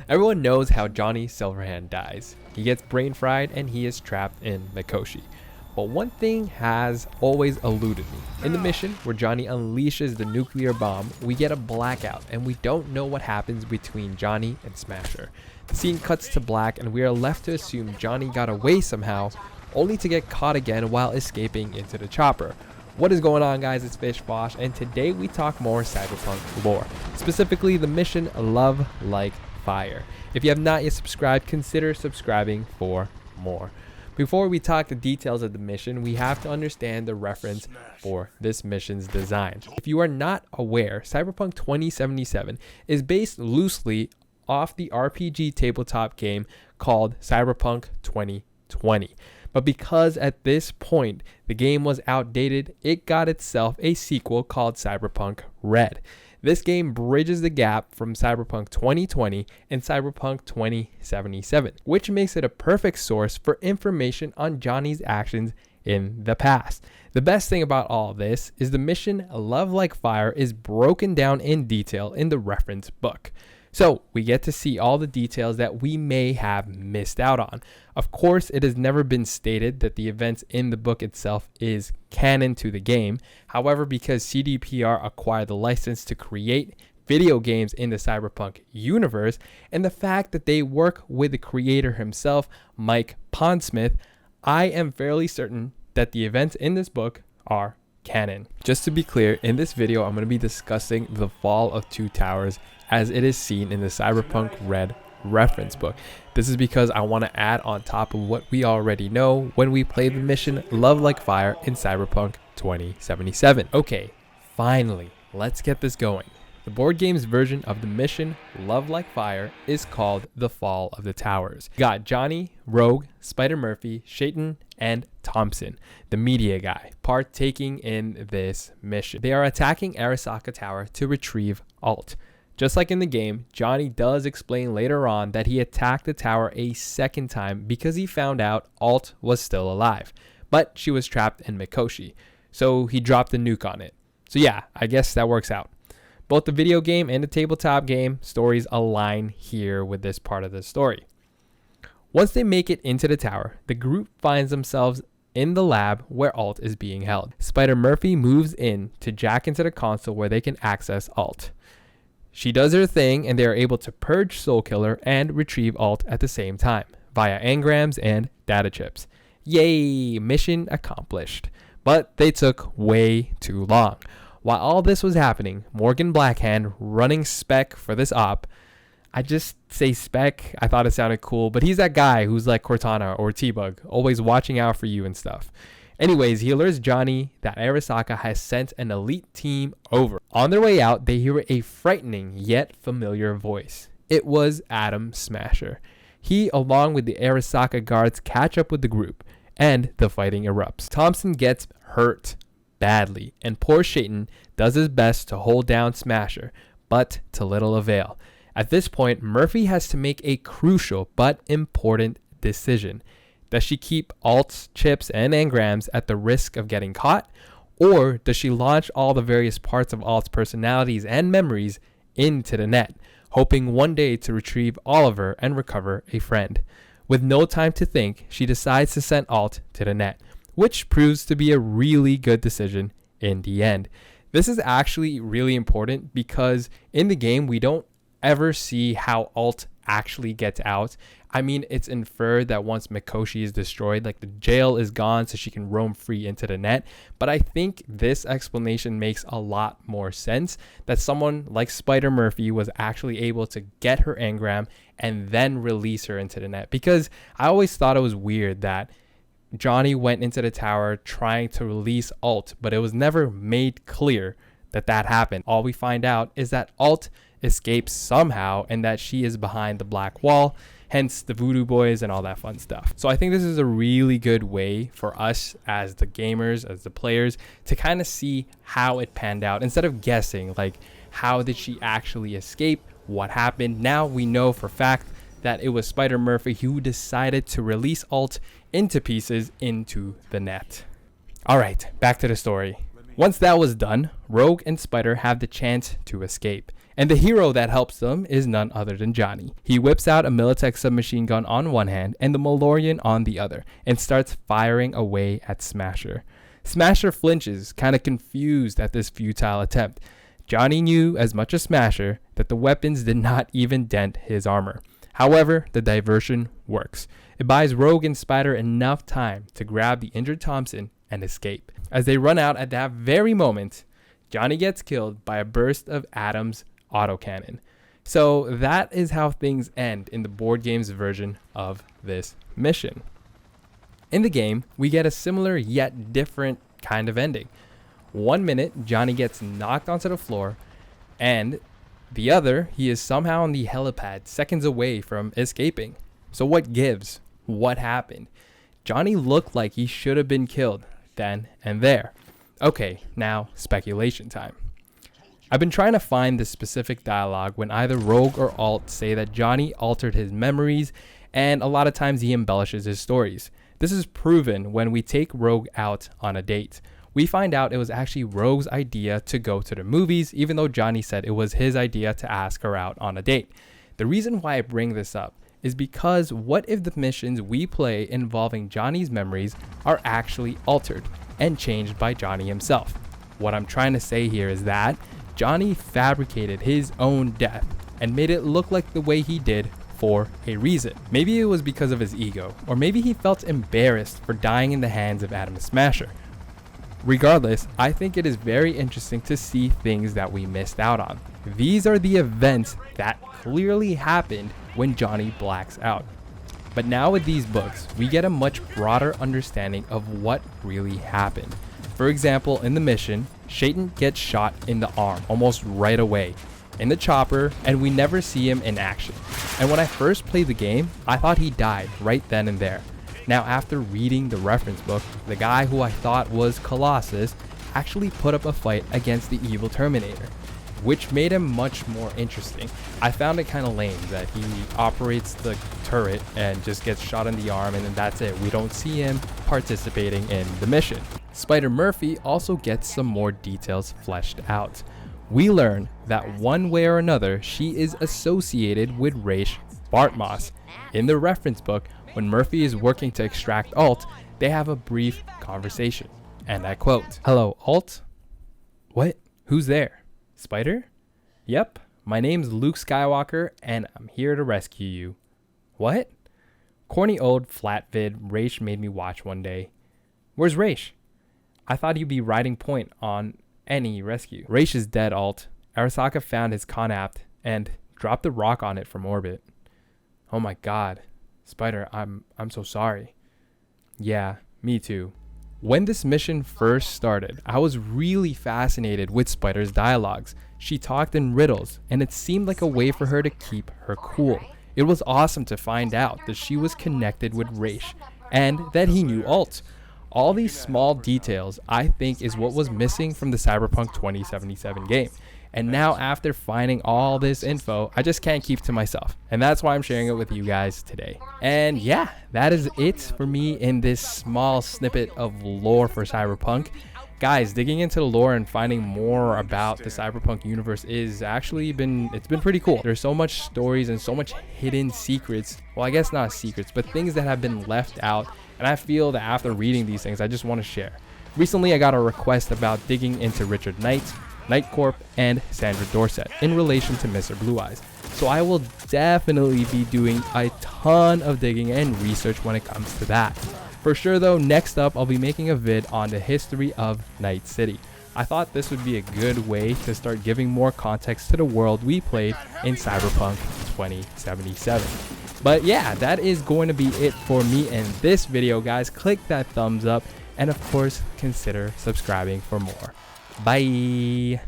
Everyone knows how Johnny Silverhand dies. He gets brain fried and he is trapped in Mikoshi. But one thing has always eluded me. In the mission where Johnny unleashes the nuclear bomb, we get a blackout and we don't know what happens between Johnny and Smasher. The scene cuts to black and we are left to assume Johnny got away somehow, only to get caught again while escaping into the chopper. What is going on, guys? It's Fish Bosh, and today we talk more Cyberpunk lore, specifically the mission Love Like Fire. If you have not yet subscribed, consider subscribing for more. Before we talk the details of the mission, we have to understand the reference for this mission's design. If you are not aware, Cyberpunk 2077 is based loosely off the RPG tabletop game called Cyberpunk 2020. But because at this point the game was outdated, it got itself a sequel called Cyberpunk Red. This game bridges the gap from Cyberpunk 2020 and Cyberpunk 2077, which makes it a perfect source for information on Johnny's actions in the past. The best thing about all this is the mission Love Like Fire is broken down in detail in the reference book. So we get to see all the details that we may have missed out on. Of course, it has never been stated that the events in the book itself is canon to the game. However, because CDPR acquired the license to create video games in the Cyberpunk universe, and the fact that they work with the creator himself, Mike Pondsmith, I am fairly certain that the events in this book are canon. Just to be clear, in this video, I'm going to be discussing the fall of Two Towers as it is seen in the Cyberpunk Red reference book. This is because I want to add on top of what we already know when we play the mission Love Like Fire in Cyberpunk 2077. Okay, finally, let's get this going. The board game's version of the mission Love Like Fire is called The Fall of the Towers. You got Johnny, Rogue, Spider-Murphy, Shaitan, and Thompson, the media guy, partaking in this mission. They are attacking Arasaka Tower to retrieve Alt. Just like in the game, Johnny does explain later on that he attacked the tower a second time because he found out Alt was still alive, but she was trapped in Mikoshi, so he dropped a nuke on it. So yeah, I guess that works out. Both the video game and the tabletop game stories align here with this part of the story. Once they make it into the tower, the group finds themselves in the lab where Alt is being held. Spider-Murphy moves in to jack into the console where they can access Alt. She does her thing and they are able to purge Soulkiller and retrieve Alt at the same time via engrams and data chips. Yay, mission accomplished. But they took way too long. While all this was happening, Morgan Blackhand running Spec for this op. I just say Spec, I thought it sounded cool, but he's that guy who's like Cortana or T-Bug, always watching out for you and stuff. Anyways, he alerts Johnny that Arasaka has sent an elite team over. On their way out, they hear a frightening yet familiar voice. It was Adam Smasher. He, along with the Arasaka guards, catch up with the group, and the fighting erupts. Thompson gets hurt badly, and poor Shaitan does his best to hold down Smasher, but to little avail. At this point, Murphy has to make a crucial but important decision. Does she keep Alt's chips and engrams at the risk of getting caught? Or does she launch all the various parts of Alt's personalities and memories into the net, hoping one day to retrieve Oliver and recover a friend? With no time to think, she decides to send Alt to the net, which proves to be a really good decision in the end. This is actually really important because in the game, we don't ever see how Alt actually gets out. I mean, it's inferred that once Mikoshi is destroyed, like the jail is gone so she can roam free into the net. But I think this explanation makes a lot more sense, that someone like Spider-Murphy was actually able to get her engram and then release her into the net. Because I always thought it was weird that Johnny went into the tower trying to release Alt, but it was never made clear that that happened. All we find out is that Alt escapes somehow and that she is behind the black wall, hence the voodoo boys and all that fun stuff. So I think this is a really good way for us as the gamers, as the players, to kind of see how it panned out instead of guessing, like, how did she actually escape? What happened? Now we know for fact that it was Spider-Murphy who decided to release Alt into pieces into the net. Alright, back to the story. Once that was done, Rogue and Spider have the chance to escape, And the hero that helps them is none other than Johnny. He whips out a Militech submachine gun on one hand and the Malorian on the other and starts firing away at Smasher. Smasher flinches, kind of confused at this futile attempt. Johnny knew as much as Smasher that the weapons did not even dent his armor. However, the diversion works. It buys Rogue and Spider enough time to grab the injured Thompson and escape. As they run out at that very moment, Johnny gets killed by a burst of Adam's autocannon. So that is how things end in the board game's version of this mission. In the game, we get a similar yet different kind of ending. 1 minute, Johnny gets knocked onto the floor, and the other, he is somehow on the helipad seconds away from escaping. So what gives? What happened? Johnny looked like he should have been killed then and there. Okay, now speculation time. I've been trying to find the specific dialogue when either Rogue or Alt say that Johnny altered his memories, and a lot of times he embellishes his stories. This is proven when we take Rogue out on a date. We find out it was actually Rogue's idea to go to the movies, even though Johnny said it was his idea to ask her out on a date. The reason why I bring this up is because what if the missions we play involving Johnny's memories are actually altered and changed by Johnny himself? What I'm trying to say here is that Johnny fabricated his own death and made it look like the way he did for a reason. Maybe it was because of his ego, or maybe he felt embarrassed for dying in the hands of Adam Smasher. Regardless, I think it is very interesting to see things that we missed out on. These are the events that clearly happened when Johnny blacks out. But now with these books, we get a much broader understanding of what really happened. For example, in the mission, Shaitan gets shot in the arm almost right away in the chopper, and we never see him in action. And when I first played the game, I thought he died right then and there. Now, after reading the reference book, the guy who I thought was Colossus actually put up a fight against the evil Terminator, which made him much more interesting. I found it kind of lame that he operates the turret and just gets shot in the arm, and then that's it. We don't see him participating in the mission. Spider Murphy also gets some more details fleshed out. We learn that one way or another, she is associated with Rache Bartmoss. In the reference book, when Murphy is working to extract Alt, they have a brief conversation. And I quote, "Hello, Alt? What? Who's there? Spider? Yep, my name's Luke Skywalker, and I'm here to rescue you." What? Corny old flat vid Rache made me watch one day. Where's Rache? I thought he'd be riding point on any rescue. Rache is dead, Alt. Arasaka found his conapt and dropped the rock on it from orbit. Oh my god. Spider, I'm so sorry. Yeah, me too. When this mission first started, I was really fascinated with Spider's dialogues. She talked in riddles, and it seemed like a way for her to keep her cool. It was awesome to find out that she was connected with Rache, and that he knew Alt. All these small details, I think, is what was missing from the Cyberpunk 2077 game. And now, after finding all this info, I just can't keep to myself. And that's why I'm sharing it with you guys today. And yeah, that is it for me in this small snippet of lore for Cyberpunk. Guys, digging into the lore and finding more about the Cyberpunk universe is actually it's been pretty cool. There's so much stories and so much hidden secrets. Well, I guess not secrets, but things that have been left out. And I feel that after reading these things, I just want to share. Recently, I got a request about digging into Richard Knight, Night Corp, and Sandra Dorset in relation to Mr. Blue Eyes. So I will definitely be doing a ton of digging and research when it comes to that. For sure though, next up I'll be making a vid on the history of Night City. I thought this would be a good way to start giving more context to the world we played in Cyberpunk 2077. But yeah, that is going to be it for me in this video, guys. Click that thumbs up and of course consider subscribing for more. Bye.